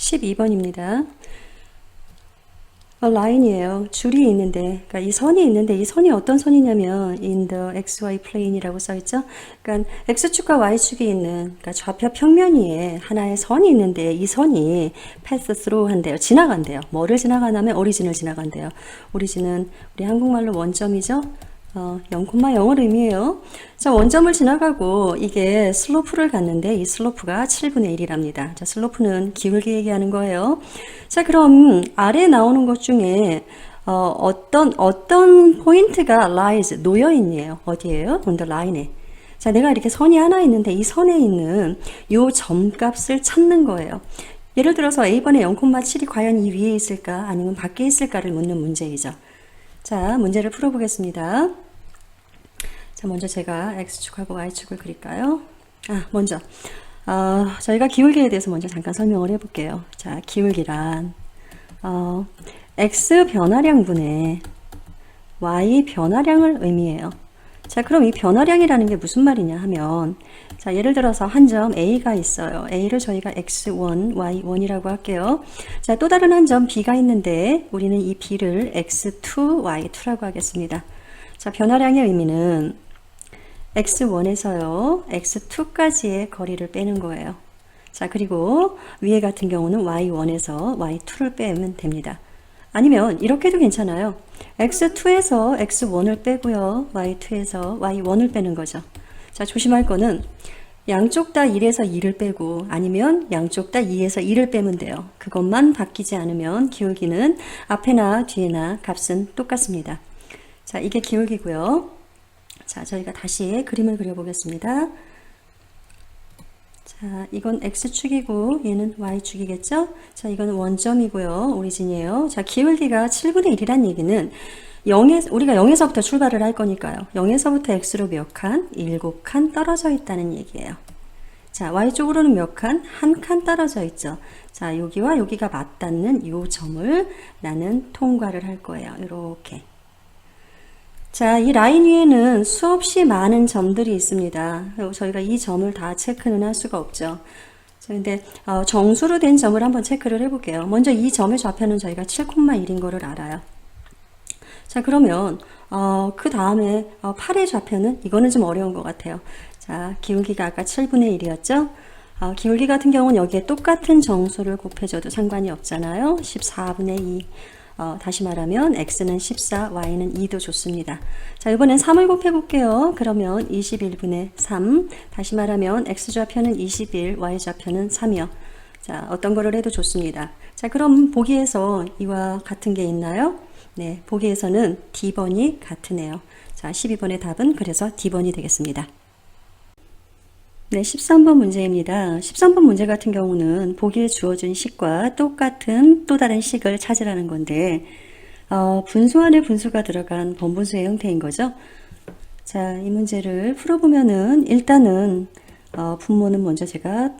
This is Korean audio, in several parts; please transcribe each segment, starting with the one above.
12번입니다. 라인이에요. 줄이 있는데, 그러니까 이 선이 있는데 이 선이 어떤 선이냐면 in the xy plane이라고 써있죠. 그러니까 x축과 y축이 있는, 그러니까 좌표 평면 위에 하나의 선이 있는데 이 선이 pass through 한대요. 지나간대요. 뭐를 지나가냐면 오리진을 지나간대요. 오리진은 우리 한국말로 원점이죠. 0,0을 의미해요. 자, 원점을 지나가고 이게 슬로프를 갔는데 이 슬로프가 7분의 1이랍니다. 자, 슬로프는 기울기 얘기하는 거예요. 자, 그럼 아래 나오는 것 중에 어떤 포인트가 lies, 놓여있네요. 어디에요? on the line에. 자, 내가 이렇게 선이 하나 있는데 이 선에 있는 요 점값을 찾는 거예요. 예를 들어서 A번에 0,7이 과연 이 위에 있을까 아니면 밖에 있을까를 묻는 문제이죠. 자, 문제를 풀어보겠습니다. 자, 먼저 제가 X축하고 Y축을 그릴까요? 먼저 저희가 기울기에 대해서 먼저 잠깐 설명을 해볼게요. 자, 기울기란 X 변화량분의 Y 변화량을 의미해요. 자, 그럼 이 변화량이라는 게 무슨 말이냐 하면, 자, 예를 들어서 한 점 A가 있어요. A를 저희가 X1, Y1이라고 할게요. 자, 또 다른 한 점 B가 있는데 우리는 이 B를 X2, Y2라고 하겠습니다. 자, 변화량의 의미는 X1에서요, X2까지의 거리를 빼는 거예요. 자, 그리고 위에 같은 경우는 Y1에서 Y2를 빼면 됩니다. 아니면 이렇게도 괜찮아요. X2에서 X1을 빼고요. Y2에서 Y1을 빼는 거죠. 자, 조심할 거는 양쪽 다 1에서 2를 빼고 아니면 양쪽 다 2에서 1을 빼면 돼요. 그것만 바뀌지 않으면 기울기는 앞에나 뒤에나 값은 똑같습니다. 자, 이게 기울기고요. 자, 저희가 다시 그림을 그려보겠습니다. 자, 이건 X축이고 얘는 Y축이겠죠? 자, 이건 원점이고요. 오리진이에요. 자, 기울기가 7분의 1이란 얘기는 우리가 0에서부터 출발을 할 거니까요. 0에서부터 X로 몇 칸? 7칸 떨어져 있다는 얘기예요. 자, Y쪽으로는 몇 칸? 한 칸 떨어져 있죠. 자, 여기와 여기가 맞닿는 이 점을 나는 통과를 할 거예요. 이렇게. 자, 이 라인 위에는 수없이 많은 점들이 있습니다. 저희가 이 점을 다 체크는 할 수가 없죠. 자, 근데 정수로 된 점을 한번 체크를 해볼게요. 먼저 이 점의 좌표는 저희가 7,1인 거를 알아요. 자, 그러면 그 다음에 8의 좌표는 이거는 좀 어려운 것 같아요. 자, 기울기가 아까 7분의 1이었죠? 기울기 같은 경우는 여기에 똑같은 정수를 곱해줘도 상관이 없잖아요. 14분의 2. 다시 말하면 x는 14, y는 2도 좋습니다. 자, 이번엔 3을 곱해 볼게요. 그러면 21분의 3. 다시 말하면 x좌표는 21, y좌표는 3이요. 자, 어떤 거를 해도 좋습니다. 자, 그럼 보기에서 이와 같은 게 있나요? 네, 보기에서는 D번이 같으네요. 자, 12번의 답은 그래서 D번이 되겠습니다. 네, 13번 문제입니다. 13번 문제 같은 경우는 보기에 주어진 식과 똑같은 또 다른 식을 찾으라는 건데 분수 안에 분수가 들어간 번분수의 형태인 거죠. 자, 이 문제를 풀어보면은 일단은 분모는 먼저 제가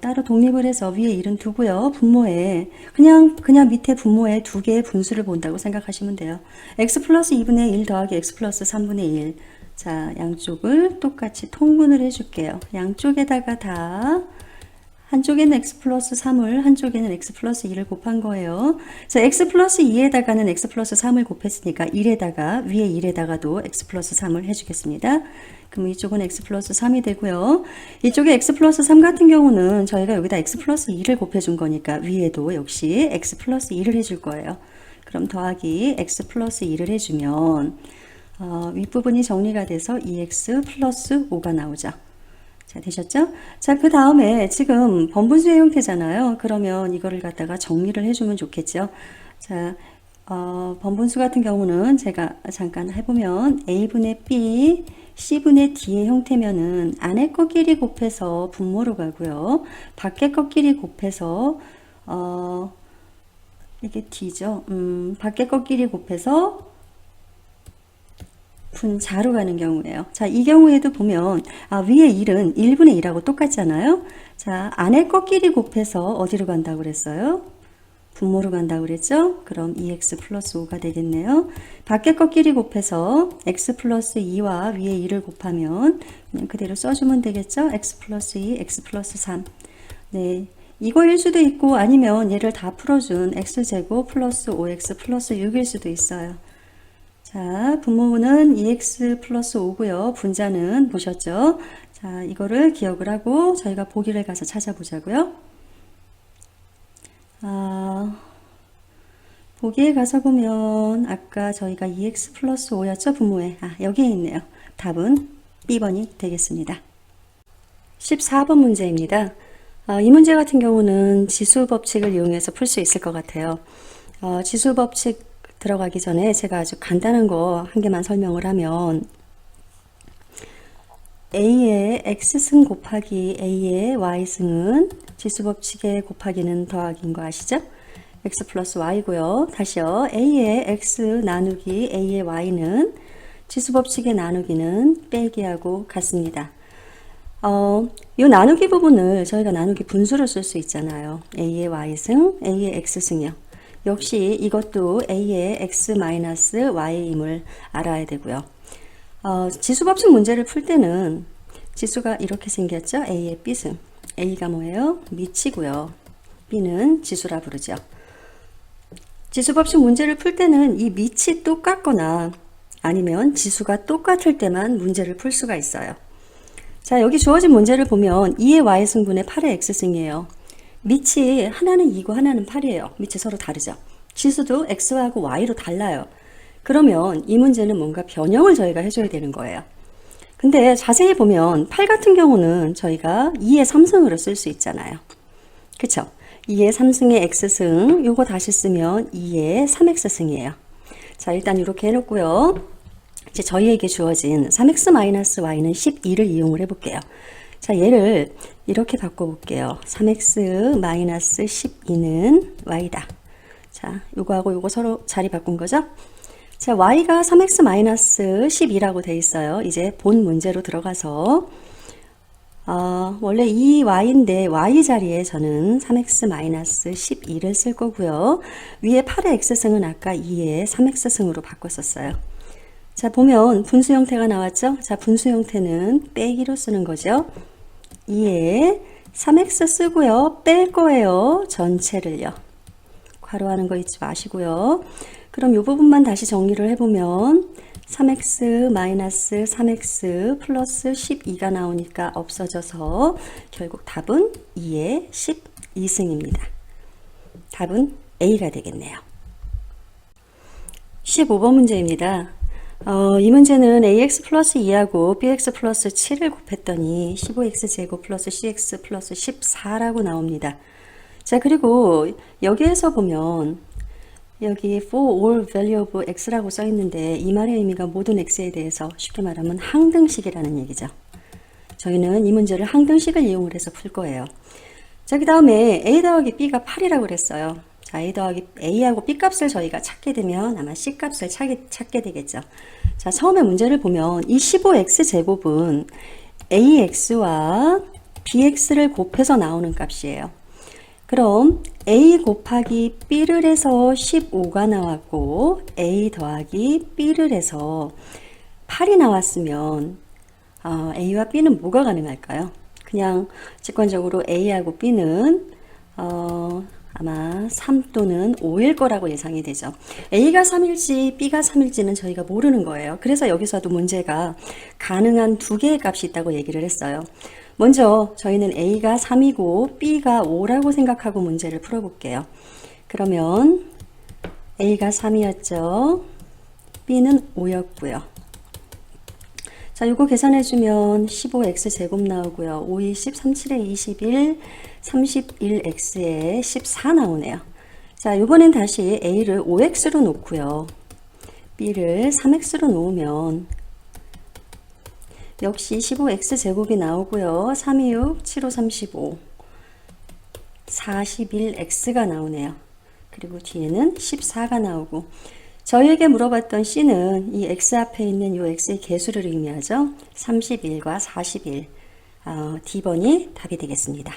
따로 독립을 해서 위에 1은 두고요. 분모에 그냥 밑에 분모에 두 개의 분수를 본다고 생각하시면 돼요. x 플러스 2분의 1 더하기 x 플러스 3분의 1. 자, 양쪽을 똑같이 통분을 해줄게요. 양쪽에다가 다 한쪽에는 x 플러스 3을 한쪽에는 x 플러스 2를 곱한 거예요. 자, x 플러스 2에다가는 x 플러스 3을 곱했으니까 1에다가 위에 1에다가도 x 플러스 3을 해주겠습니다. 그럼 이쪽은 x 플러스 3이 되고요. 이쪽에 x 플러스 3 같은 경우는 저희가 여기다 x 플러스 2를 곱해준 거니까 위에도 역시 x 플러스 2를 해줄 거예요. 그럼 더하기 x 플러스 2를 해주면 윗부분이 정리가 돼서 2x 플러스 5가 나오죠. 자, 되셨죠? 자, 그 다음에 지금 번분수의 형태잖아요. 그러면 이거를 갖다가 정리를 해주면 좋겠죠. 자, 번분수 같은 경우는 제가 잠깐 해보면 a분의 b, c분의 d의 형태면은 안에 것끼리 곱해서 분모로 가고요. 밖에 것끼리 곱해서 이게 d죠. 밖에 것끼리 곱해서 분자로 가는 경우예요. 자, 이 경우에도 보면 위에 1은 1분의 1하고 똑같잖아요. 자, 안에 것끼리 곱해서 어디로 간다고 그랬어요? 분모로 간다고 그랬죠? 그럼 2x 플러스 5가 되겠네요. 밖에 것끼리 곱해서 x 플러스 2와 위에 2를 곱하면 그냥 그대로 써주면 되겠죠? x 플러스 2, x 플러스 3. 네, 이거일 수도 있고 아니면 얘를 다 풀어준 x제곱 플러스 5x 플러스 6일 수도 있어요. 자, 분모는 2x 플러스 5고요. 분자는 보셨죠? 자, 이거를 기억을 하고 저희가 보기를 가서 찾아보자고요. 보기에 가서 보면 아까 저희가 2x 플러스 5였죠? 분모에. 여기에 있네요. 답은 B번이 되겠습니다. 14번 문제입니다. 이 문제 같은 경우는 지수 법칙을 이용해서 풀 수 있을 것 같아요. 지수 법칙 들어가기 전에 제가 아주 간단한 거 한 개만 설명을 하면 A의 X승 곱하기 A의 Y승은 지수 법칙의 곱하기는 더하기인 거 아시죠? X 플러스 Y고요. 다시요. A의 X 나누기 A의 Y는 지수 법칙의 나누기는 빼기하고 같습니다. 이 나누기 부분을 저희가 나누기 분수로 쓸 수 있잖아요. A의 Y승, A의 X승이요. 역시 이것도 A의 X 마이너스 Y임을 알아야 되고요. 지수법칙 문제를 풀 때는 지수가 이렇게 생겼죠. A의 B승. A가 뭐예요? 미치고요. B는 지수라 부르죠. 지수법칙 문제를 풀 때는 이 밑이 똑같거나 아니면 지수가 똑같을 때만 문제를 풀 수가 있어요. 자, 여기 주어진 문제를 보면 2의 Y승분의 8의 X승이에요. 밑이 하나는 2고 하나는 8이에요. 밑이 서로 다르죠. 지수도 X하고 Y로 달라요. 그러면 이 문제는 뭔가 변형을 저희가 해줘야 되는 거예요. 근데 자세히 보면 8 같은 경우는 저희가 2의 3승으로 쓸 수 있잖아요. 그쵸? 2의 3승의 X승, 요거 다시 쓰면 2의 3X승이에요. 자, 일단 이렇게 해놓고요. 이제 저희에게 주어진 3x-y는 12를 이용을 해볼게요. 자, 얘를 이렇게 바꿔볼게요. 3x-12는 y다. 자, 요거하고 요거 서로 자리 바꾼 거죠? 자, y가 3x-12라고 돼 있어요. 이제 본 문제로 들어가서 원래 이 y인데 y 자리에 저는 3x-12를 쓸 거고요. 위에 8의 x승은 아까 2의 3x승으로 바꿨었어요. 자, 보면 분수 형태가 나왔죠? 자, 분수 형태는 빼기로 쓰는 거죠. 2에 3x 쓰고요. 뺄 거예요. 전체를요. 괄호하는 거 잊지 마시고요. 그럼 이 부분만 다시 정리를 해보면 3x 마이너스 3x 플러스 12가 나오니까 없어져서 결국 답은 2의 12승입니다. 답은 A가 되겠네요. 15번 문제입니다. 이 문제는 ax 플러스 2하고 bx 플러스 7을 곱했더니 15x 제곱 플러스 cx 플러스 14라고 나옵니다. 자, 그리고 여기에서 보면 여기 for all value of x라고 써 있는데 이 말의 의미가 모든 x에 대해서 쉽게 말하면 항등식이라는 얘기죠. 저희는 이 문제를 항등식을 이용을 해서 풀 거예요. 자, 그 다음에 a 더하기 b가 8이라고 그랬어요. 자, a 더하기 a하고 b 값을 저희가 찾게 되면 아마 c 값을 찾게 되겠죠. 자, 처음에 문제를 보면 이 15x 제곱은 ax와 bx를 곱해서 나오는 값이에요. 그럼 a 곱하기 b를 해서 15가 나왔고 a 더하기 b를 해서 8이 나왔으면 a와 b는 뭐가 가능할까요? 그냥 직관적으로 a하고 b는 아마 3 또는 5일 거라고 예상이 되죠. A가 3일지 B가 3일지는 저희가 모르는 거예요. 그래서 여기서도 문제가 가능한 두 개의 값이 있다고 얘기를 했어요. 먼저 저희는 A가 3이고 B가 5라고 생각하고 문제를 풀어볼게요. 그러면 A가 3이었죠. B는 5였고요. 자, 요거 계산해주면 15x 제곱 나오고요. 5, 20, 37에 21, 31x에 14 나오네요. 자, 요번엔 다시 a를 5x로 놓고요. b를 3x로 놓으면 역시 15x 제곱이 나오고요. 3, 2, 6, 7, 5, 35, 41x가 나오네요. 그리고 뒤에는 14가 나오고 저희에게 물어봤던 C는 이 X 앞에 있는 이 X의 개수를 의미하죠. 31과 41. D번이 답이 되겠습니다.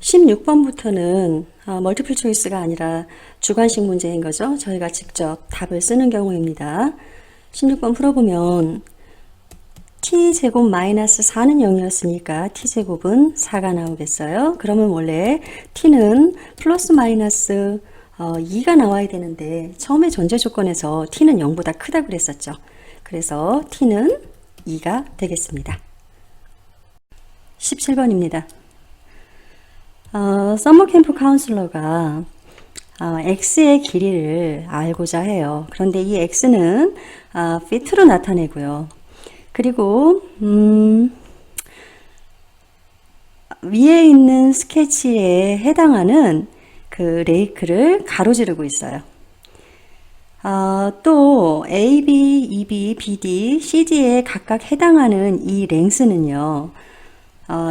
16번부터는 멀티플 초이스가 아니라 주관식 문제인 거죠. 저희가 직접 답을 쓰는 경우입니다. 16번 풀어보면 t제곱 마이너스 4는 0이었으니까 t제곱은 4가 나오겠어요. 그러면 원래 t는 플러스 마이너스 2가 나와야 되는데 처음에 전제 조건에서 t는 0보다 크다 그랬었죠. 그래서 t는 2가 되겠습니다. 17번입니다. 서머 캠프 카운슬러가 x의 길이를 알고자 해요. 그런데 이 x는 fit로 나타내고요. 그리고 위에 있는 스케치에 해당하는 그 레이크를 가로지르고 있어요. 또 A, B, E, B, B, D, C, D에 각각 해당하는 이 랭스는요.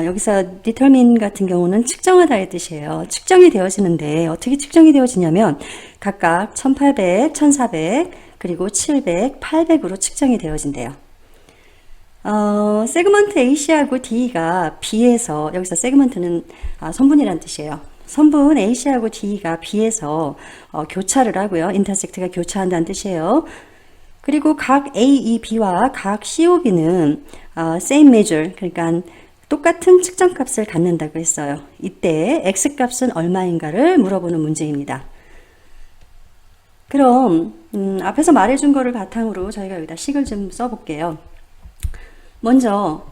여기서 determine 같은 경우는 측정하다의 뜻이에요. 측정이 되어지는데 어떻게 측정이 되어지냐면 각각 1800, 1400, 그리고 700, 800으로 측정이 되어진대요. 세그먼트 AC하고 D가 B에서, 여기서 세그먼트는 선분이란 뜻이에요. 선분 AC하고 D가 B에서 교차를 하고요. 인터섹트가 교차한다는 뜻이에요. 그리고 각 A, E, B와 각 C, O, B는 same measure, 그러니까 똑같은 측정값을 갖는다고 했어요. 이때 X값은 얼마인가를 물어보는 문제입니다. 그럼 앞에서 말해준 거를 바탕으로 저희가 여기다 식을 좀 써볼게요. 먼저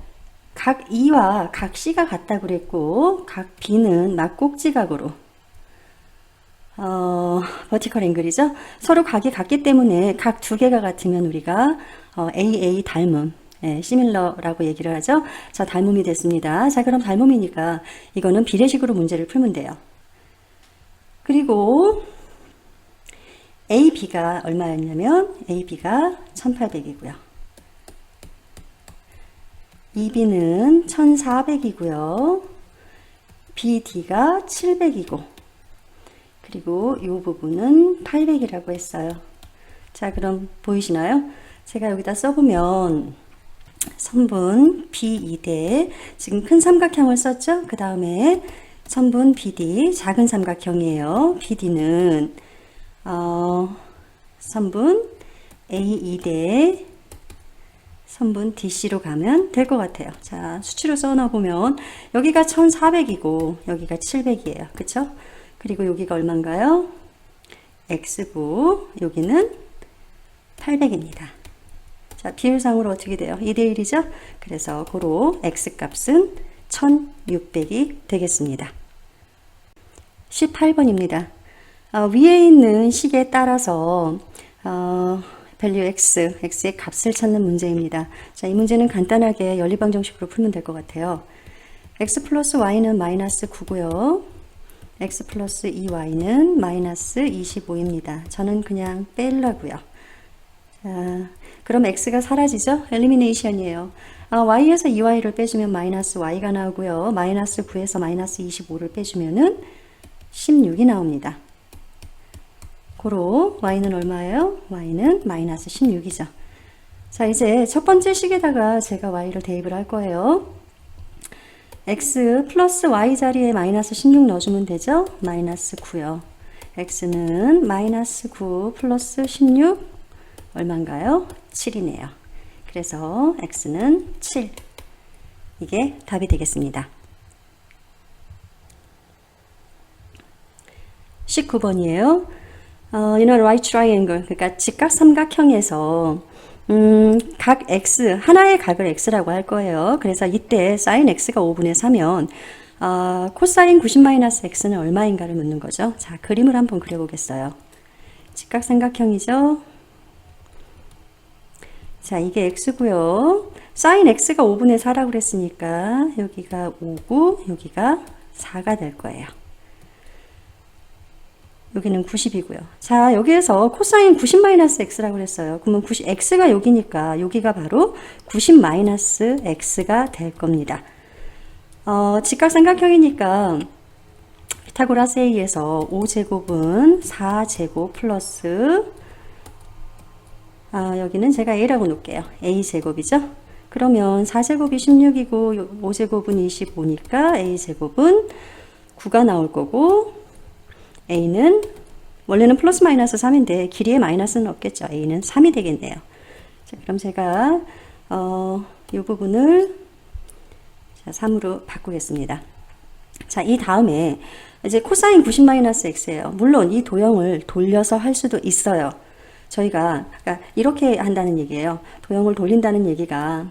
각 E와 각 C가 같다고 그랬고 각 B는 막꼭지각으로 버티컬 앵글이죠. 서로 각이 같기 때문에 각 두 개가 같으면 우리가 AA 닮음, 시밀러라고 얘기를 하죠. 자, 닮음이 됐습니다. 자, 그럼 닮음이니까 이거는 비례식으로 문제를 풀면 돼요. 그리고 AB가 얼마였냐면 AB가 1800이고요. EB는 1400이고요. BD가 700이고 그리고 이 부분은 800이라고 했어요. 자, 그럼 보이시나요? 제가 여기다 써보면 선분 BE대 지금 큰 삼각형을 썼죠? 그 다음에 선분 BD 작은 삼각형이에요. BD는 선분 AE대 선분 DC로 가면 될 것 같아요. 자, 수치로 써놔보면 여기가 1400이고 여기가 700이에요. 그쵸? 그리고 여기가 얼마인가요? X고 여기는 800입니다. 자, 비율상으로 어떻게 돼요? 2대1이죠? 그래서 고로 X값은 1600이 되겠습니다. 18번입니다. 위에 있는 식에 따라서 value x의 값을 찾는 문제입니다. 자, 이 문제는 간단하게 연립방정식으로 풀면 될 것 같아요. x 플러스 y는 마이너스 9고요. x 플러스 2y는 마이너스 25입니다. 저는 그냥 빼려고요. 자, 그럼 x가 사라지죠? 엘리미네이션이에요. y에서 2y를 빼주면 마이너스 y가 나오고요. 마이너스 9에서 마이너스 25를 빼주면은 16이 나옵니다. 고로 y는 얼마예요? y는 마이너스 16이죠. 자, 이제 첫 번째 식에다가 제가 y를 대입을 할 거예요. x 플러스 y 자리에 마이너스 16 넣어주면 되죠? 마이너스 9요. x는 마이너스 9 플러스 16 얼마인가요? 7이네요. 그래서 x는 7. 이게 답이 되겠습니다. 19번이에요. in a right triangle, 그러니까 직각삼각형에서 각 x, 하나의 각을 x라고 할 거예요. 그래서 이때 sin x가 5분의 4면 코사인 90-x는 얼마인가를 묻는 거죠. 자, 그림을 한번 그려보겠어요. 직각삼각형이죠. 자, 이게 x고요. sin x가 5분의 4라고 그랬으니까 여기가 5고 여기가 4가 될 거예요. 여기는 90이고요. 자, 여기에서 코사인 90-x라고 그랬어요. 그러면 x가 여기니까 여기가 바로 90-x가 될 겁니다. 직각삼각형이니까 피타고라스에 의해서 5제곱은 4제곱 플러스 여기는 제가 a라고 놓을게요. a제곱이죠. 그러면 4제곱이 16이고 5제곱은 25니까 a제곱은 9가 나올 거고 a는 원래는 플러스 마이너스 3인데 길이에 마이너스는 없겠죠. a는 3이 되겠네요. 자, 그럼 제가 이 부분을 자, 3으로 바꾸겠습니다. 자, 이 다음에 이제 코사인 90-x예요. 물론 이 도형을 돌려서 할 수도 있어요. 저희가 그러니까 이렇게 한다는 얘기예요. 도형을 돌린다는 얘기가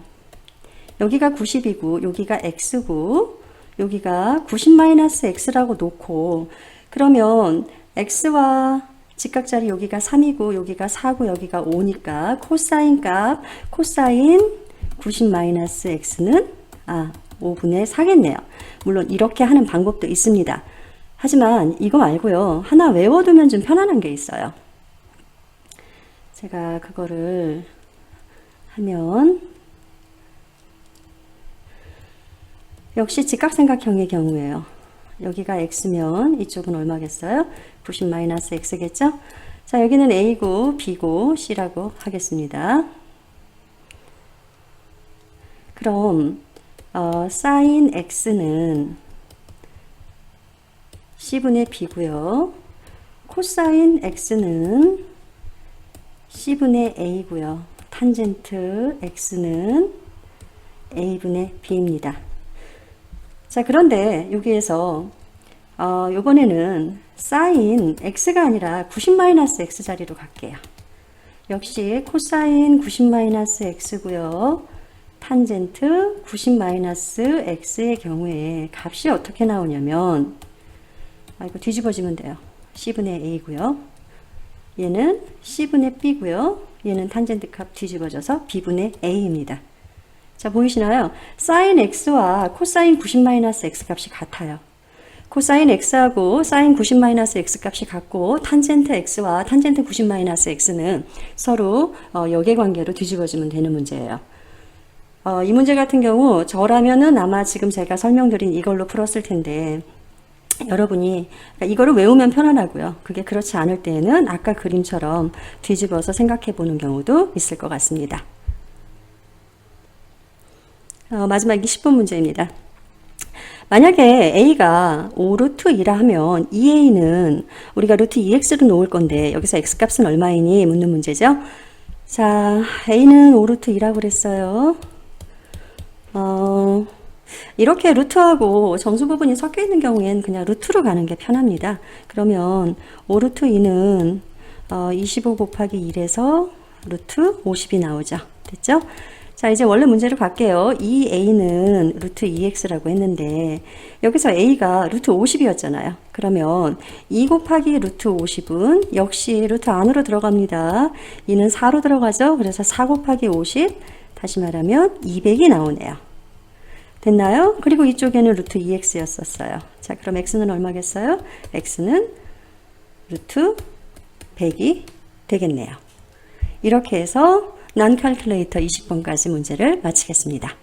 여기가 90이고 여기가 x고 여기가 90-x라고 놓고 그러면 x와 직각자리 여기가 3이고 여기가 4고 여기가 5니까 코사인 값 코사인 90-x는 5분의 4겠네요. 물론 이렇게 하는 방법도 있습니다. 하지만 이거 말고요. 하나 외워두면 좀 편안한 게 있어요. 제가 그거를 하면 역시 직각삼각형의 경우에요. 여기가 x면 이쪽은 얼마겠어요? 90-x겠죠? 자, 여기는 a고 b고 c라고 하겠습니다. 그럼 sin x는 c분의 b고요. 코사인 x는 c분의 a고요. 탄젠트 x는 a분의 b입니다. 자, 그런데 여기에서 요번에는 sin x가 아니라 90-x 자리로 갈게요. 역시 코사인 90-x고요. 탄젠트 90-x의 경우에 값이 어떻게 나오냐면 이거 뒤집어지면 돼요. c분의 a고요. 얘는 c분의 b고요. 얘는 탄젠트 값 뒤집어져서 b분의 a입니다. 자, 보이시나요? sin x와 코사인 90-x 값이 같아요. 코사인 x하고 사인 90-x 값이 같고 탄젠트 x와 탄젠트 90-x는 서로 역의관계로 뒤집어지면 되는 문제예요. 이 문제 같은 경우 저라면은 아마 지금 제가 설명드린 이걸로 풀었을 텐데 여러분이 이거를 외우면 편안하고요. 그게 그렇지 않을 때에는 아까 그림처럼 뒤집어서 생각해 보는 경우도 있을 것 같습니다. 마지막 20번 문제입니다. 만약에 a가 5루트2라 하면 2a는 우리가 루트 2x로 놓을 건데 여기서 x값은 얼마이니 묻는 문제죠. 자, a는 5루트2라고 그랬어요. 이렇게 루트하고 정수 부분이 섞여 있는 경우엔 그냥 루트로 가는 게 편합니다. 그러면 5루트2는 25 곱하기 1에서 루트 50이 나오죠. 됐죠? 자, 이제 원래 문제로 갈게요. 이 a는 루트 2x라고 했는데 여기서 a가 루트 50이었잖아요. 그러면 2 곱하기 루트 50은 역시 루트 안으로 들어갑니다. 2는 4로 들어가죠. 그래서 4 곱하기 50 다시 말하면 200이 나오네요. 됐나요? 그리고 이쪽에는 루트 2x였었어요. 자, 그럼 x는 얼마겠어요? x는 루트 100이 되겠네요. 이렇게 해서 난 칼큘레이터 20번까지 문제를 마치겠습니다.